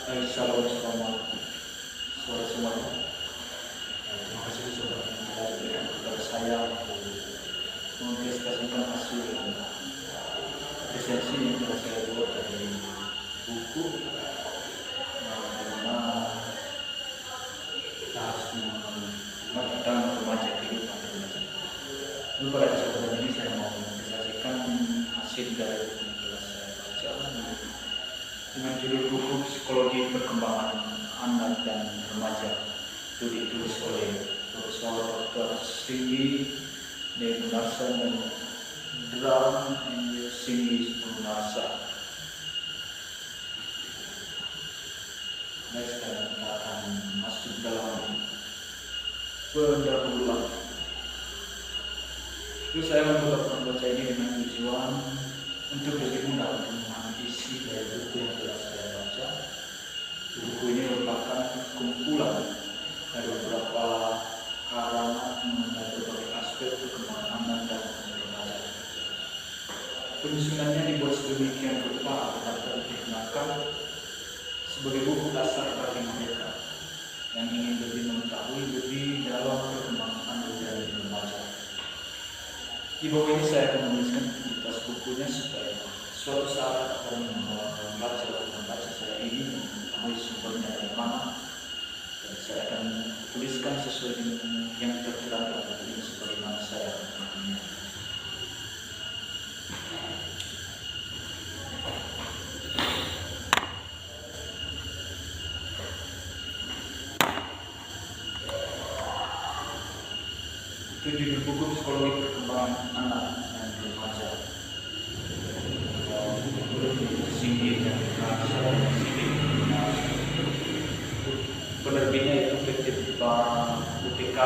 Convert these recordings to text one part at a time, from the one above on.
Shalom, selamat sore semuanya. Terima kasih sudah berikan kepada saya mengekspresikan hasil resensi yang telah saya buat dari buku bagaimana kita harus tentang remaja, kehidupan remaja. Lalu pada kesempatan ini saya mau menjelaskan hasil dari buku yang telah saya baca dengan judul buku Psikologi Perkembangan Anak dan Remaja. Itu ditulis oleh Profesor Dr. Singgi Gunarsa dan Dram Singgi Gunarsa. Baik, sekarang kita akan masuk dalam pendahuluan. Terus saya membuka ini dengan tujuan untuk lebih mudah untuk memahami isi dari buku yang telah saya baca. Buku ini merupakan kumpulan dari beberapa karangan mengenai berbagai aspek perkembangan anak dan remaja. Penyusunannya dibuat sedemikian rupa agar digunakan sebagai buku dasar bagi mereka yang ingin lebih mengetahui lebih dalam perkembangan anak dan remaja. Di bawah ini saya akan menuliskan identitas bukunya supaya suatu saat orang membaca saya ini mengetahui sumbernya dari mana, dan saya akan tuliskan sesuai dengan yang tertera dalam buku ini sebagaimana saya memahaminya. Itu judul buku Psikologi Perkembangan Anak dan Remaja. Singgi dan penerbitnya itu PT UTK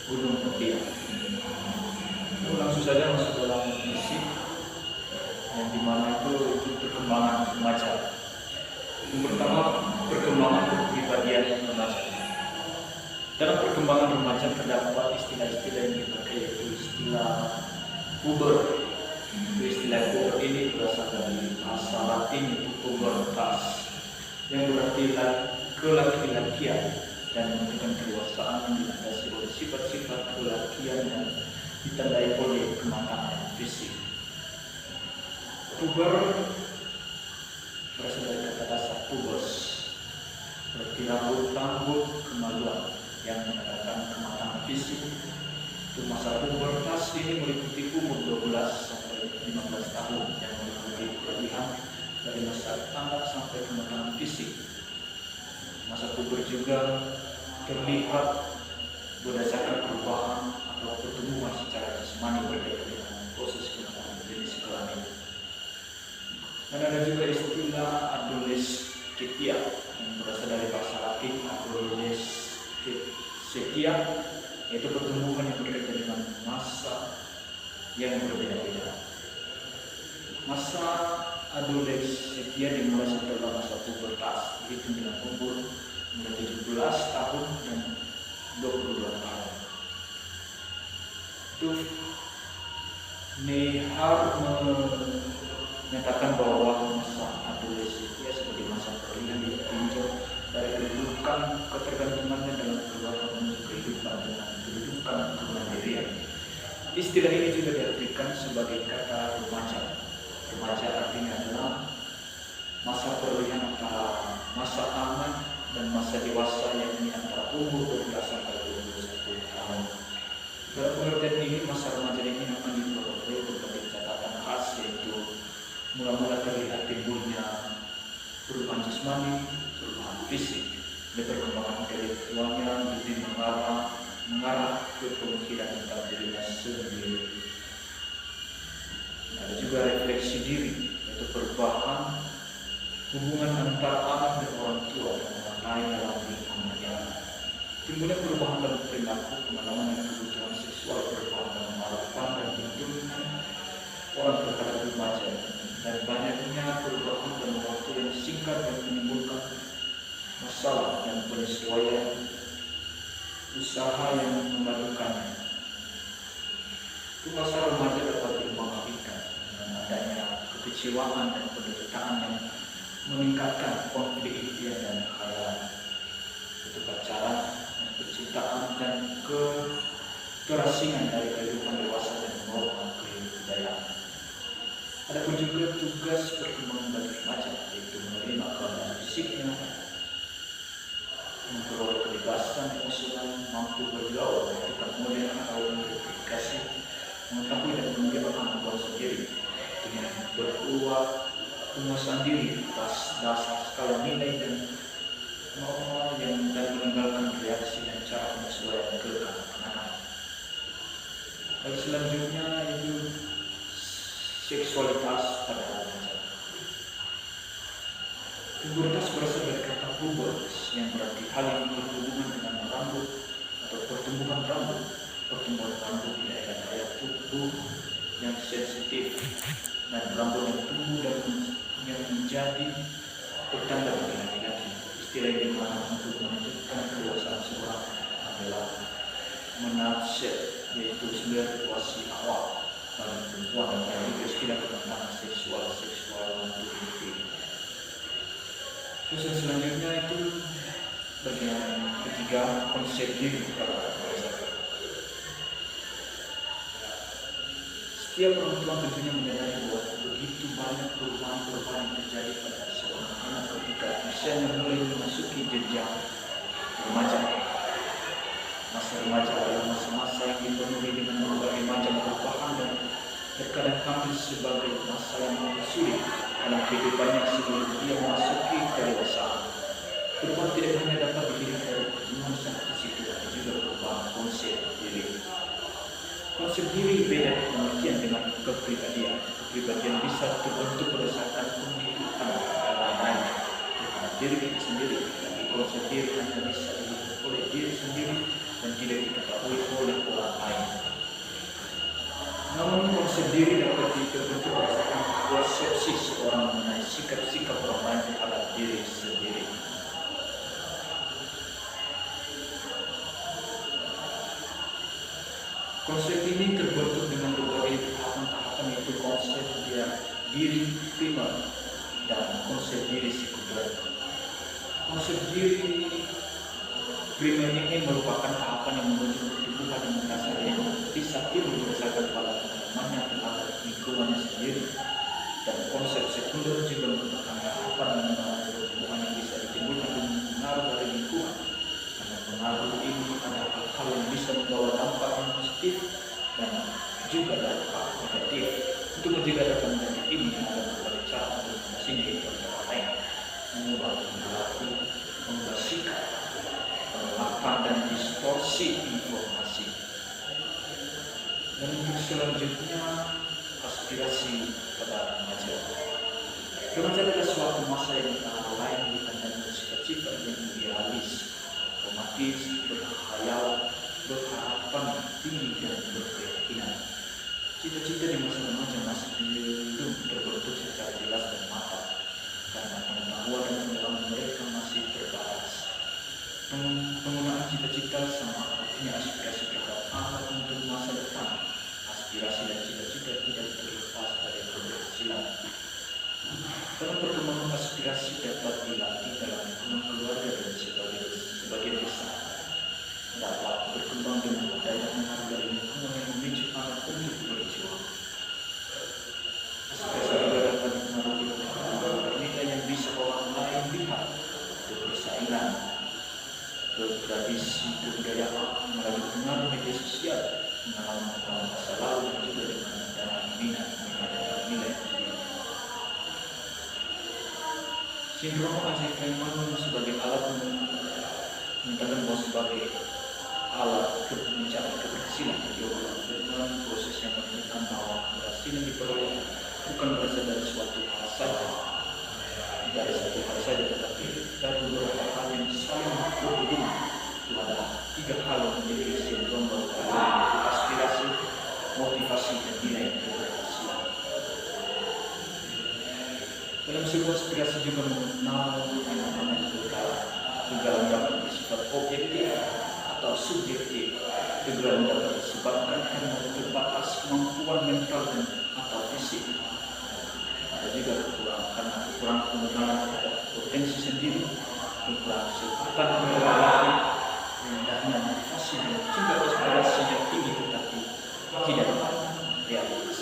Gunung Mutia. Langsung saja masuk dalam isi yang dimana itu perkembangan remaja. Yang pertama, perkembangan kepribadian remaja. Dalam perkembangan remaja terdapat istilah-istilah yang dipakai, yaitu istilah puber. Istilah puber ini berasal dari bahasa Latin, yaitu pubertas, yang berarti kelaki-lakian dan menunjukkan kedewasaan yang dilandasi oleh sifat-sifat kelakian dan ditandai oleh kematangan fisik. Puber berasal dari kata dasar pubers, berarti rambut kemaluan, yang menandakan kematangan fisik. Untuk masa pubertas ini meliputi umur 12 sampai 15 tahun yang meliputi perubahan dari masa anak sampai kematangan fisik. Masa puber juga terlihat berdasarkan perubahan atau pertumbuhan secara jasmani berkaitan dengan proses kematangan jenis kelamin. Dan ada juga istilah adolescetia yang berasal dari bahasa Latin adolescetia, yaitu pertumbuhan yang berkaitan dengan masa yang berbeda-beda. Masa adolescetia dimulai setelah masa pubertas, yaitu dengan umur mulai 17 tahun dan 22 tahun. Itu Nehar menyatakan bahwa masa adolescetia sebagai masa peralihan ditinjau dari kedudukan ketergantungannya dalam keluarga menuju kehidupan dengan kedudukan kemandirian. Istilah ini juga diartikan sebagai kata remaja. Remaja artinya adalah masa peralihan antara masa anak dan masa dewasa, yang ini antara umur 12 sampai 21 tahun. Dalam pengertian ini, masa remaja ini akan diperoleh berbagai catatan khas, yaitu mula-mula terlihat timbulnya perubahan jasmani, perubahan fisik, dan perkembangan intelektualnya lebih mengarah ke pemikiran tentang dirinya sendiri. Ada juga refleksi diri, yaitu perubahan hubungan antara anak dan orang tua dan orang lain dalam lingkungannya. Timbulnya perubahan dalam perilaku, pengalaman dan kebutuhan seksual, perubahan dalam harapan dan tuntunan orang terhadap remaja, dan banyaknya perubahan dalam waktu yang singkat yang menimbulkan masalah dan penyesuaian usaha yang memadukannya. Itu masa remaja dapat dimaknai dengan adanya kekecewaan dan penderitaan yang meningkatkan konflik kerasingan dari kehidupan dewasa dan norma kebudayaan. Adapun juga tugas perkembangan bagi remaja, yaitu menerima keadaan fisiknya, memperoleh kebebasan emosional, mampu bergaul, menentukan model atau modifikasi, mengetahui dan menjaga kemampuan sendiri, dengan berkeluar penguasaan diri atas dasar skala nilai dan norma yang dan meninggalkan reaksi dan cara penyesuaian ke kanak-kanakan. Lalu selanjutnya itu seksualitas pada remaja. Pubertas berasal dari kata pubertas yang berarti hal yang berhubungan dengan rambut atau pertumbuhan rambut. Pertumbuhan rambut di daerah tubuh yang sensitif dan rambut yang tumbuh dan yang menjadi petanda bagi laki-laki. Istilah yang digunakan untuk menunjukkan kedewasaan seorang adalah menafsir, yaitu situasi awal pada perempuan dan pada juga istilah pengembangan seksual untuk individu. Terus yang selanjutnya itu bagian ketiga, konsep diri pada remaja. Setiap orang tua tentunya menyadari bahwa begitu banyak perubahan-perubahan yang terjadi pada seorang anak ketika usianya mulai memasuki jenjang remaja. Masa remaja adalah masa-masa yang dipenuhi dengan berbagai macam perubahan dan terkadang hampir sebagai masa yang sulit dalam kehidupannya sebelum dia memasuki kedewasaan. Perubahan tidak hanya dapat dilihat dari pertumbuhan sang fisik, tetapi juga perubahan konsep diri. Konsep diri beda pengertian dengan kepribadian. Kepribadian bisa terbentuk berdasarkan pengikutan orang lain terhadap diri kita sendiri, tapi konsep diri hanya bisa dibentuk oleh diri sendiri dan tidak diketahui oleh orang lain. Namun konsep diri dapat terbentuk berdasarkan persepsi seorang mengenai sikap-sikap orang lain terhadap diri sendiri. Konsep ini terbentuk dengan berbagai tahapan-tahapan, yaitu konsep diri primer dan konsep diri sekunder. Konsep diri primer ini merupakan tahapan yang menuju pertumbuhan yang mendasar yang bisa timbul berdasarkan pada pengalamannya terhadap lingkungannya sendiri. Dan konsep sekunder juga merupakan tahapan yang mengalami pertumbuhan yang bisa ditimbulkan dengan pengaruh dari lingkungan. Karena pengaruh ini ada hal-hal yang bisa membawa dampak yang positif dan juga dampak negatif. Untuk mencegah dampak negatif ini ada berbagai cara untuk mengatasinya, yaitu antara lain mengubah perilaku, mengubah sikap, penolakan dan distorsi informasi. Dan untuk selanjutnya aspirasi pada remaja. Remaja adalah suatu masa yang antara lain ditandai dengan cita-cita yang idealis, romantis, berkhayal, berharapan tinggi dan berkeyakinan. Cita-cita di masa remaja masih belum terbentuk secara jelas dan matang karena pengetahuan dan pengalaman mereka masih terbatas. Penggunaan cita-cita sama artinya aspirasi terhadap anak untuk masa depan. Aspirasi dan cita-cita tidak terlepas dari keberhasilan. Dalam perkembangan aspirasi dapat dilatih dalam lingkungan keluarga dan sebagian besar dapat berkembang dengan daya pengaruh dari lingkungan yang memicu anak untuk berjuang. Aspirasi juga dapat dipengaruhi oleh nilai yang bisa orang lain lihat, persaingan, tradisi kebudayaan, melalui pengaruh media sosial, pengalaman masa lalu dan juga dengan minat nilai. Sindrom Eisenstein sebagai alat menyatakan bahwa sebagai alat pencapaian keberhasilan dengan proses yang menunjukkan bahwa keberhasilan diperoleh bukan berasal dari suatu hal saja, tetapi dari beberapa hal yang saling berhubungan. Itu adalah 3 hal yang menjadi sindrom yaitu aspirasi, motivasi, dan nilai keberhasilan. Dalam sebuah aspirasi juga mengenal yang namanya kegagalan dapat bersifat objektif atau subjektif. Kegagalan dapat disebabkan karena terbatas kemampuan mental dan atau fisik. Ada juga kekurangan pengenalan terhadap potensi sendiri, kekurangan kesempatan mengalami rendahnya motivasi dan juga aspirasi yang tinggi tetapi tidak dapat realitas.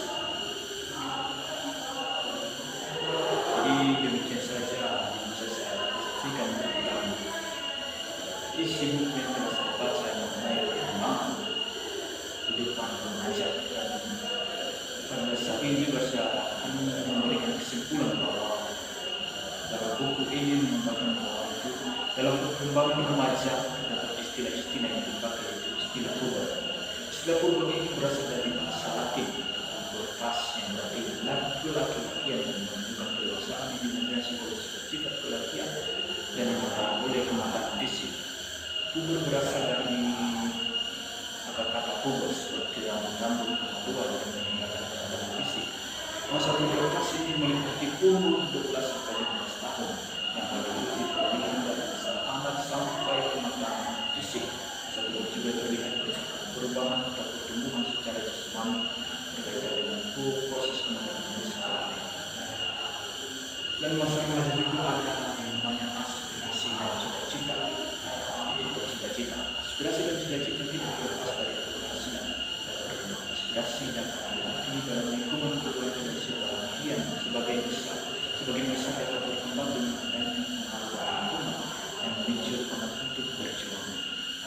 Jadi demikian saja yang bisa saya saksikan tentang isi buku yang telah saya baca mengenai perkembangan kehidupan remaja, dan pada saat ini juga saya akan memberikan kesimpulan bahwa dalam buku ini mengungkapkan bahwa itu dalam perkembangan remaja terdapat istilah-istilah yang dipakai, yaitu istilah puber. Istilah puber ini berasal dari bahasa Latin pubertas, yang berarti laki-lakian yang menunjukkan kedewasaan yang dimengerti oleh sifat kelakian dan oleh kematangan fisik. Puber berasal dari kata-kata pubers, seperti yang mengandung kemaluan dan meninggalkan kematangan fisik. Masa pubertas ini meliputi umur 12 sampai 15 tahun yang meliputi peralihan dari masa anak sampai kematangan fisik. Serta juga terlihat perubahan atau pertumbuhan secara jasmani berkaitan dengan proses kematangan fisik. Dan masa remaja juga ada yang namanya aspirasi dan cita-cita. Aspirasi dan cita-cita tidak terlepas dari keberhasilan. Aspirasi dan hati dalam lingkungan keluarga dan sebagian besar dapat berkembang dengan adanya pengaruh lingkungan yang memicu anak untuk berjuang.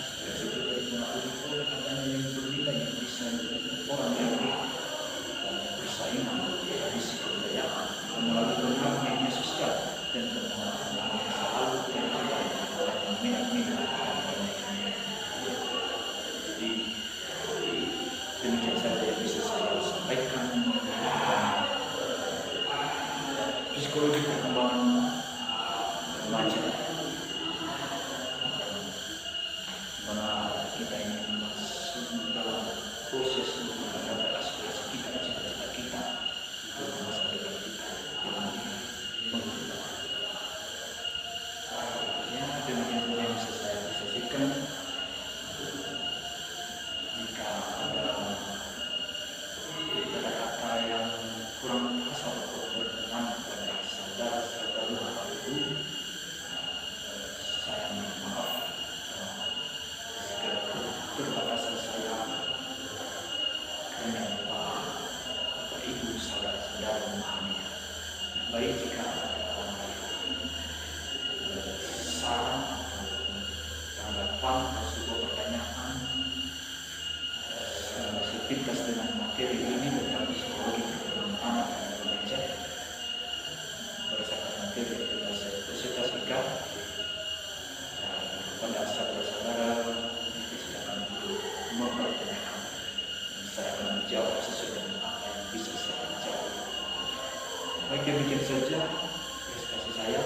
Aspirasi itu dipengaruhi oleh adanya yang bernilai yang bisa dilakukan orang yang bersaingan, tradisi kebudayaan, melalui program media sosial dan pengalaman yang selalu terjadi oleh minat-minat. Jadi demikian saja yang bisa saya sampaikan tentang psikologi perkembangan remaja, mana kita ini masuk dalam proses untuk mencapai aspirasi kita, cita-cita kita dalam masa depan kita yang mengembang. Ya, demikian saja yang bisa saya sampaikan. Jika ada kata-kata yang kurang pas atau berkenan pada saudara-saudara Bapak Ibu, saya minta maaf segala keterbatasan saya, karena Bapak Ibu saudara-saudara memahaminya. Baik, jika ada saran atau tanggapan atau sebuah pertanyaan sepintas dengan materi ini tentang psikologi perkembangan anak dan remaja berdasarkan materi yang telah saya presentasikan, dan pada saudara-saudara nanti silakan mempertanyakan dan saya akan menjawab sesuai dengan apa yang bisa saya jawab. Baik, demikian saja presentasi saya.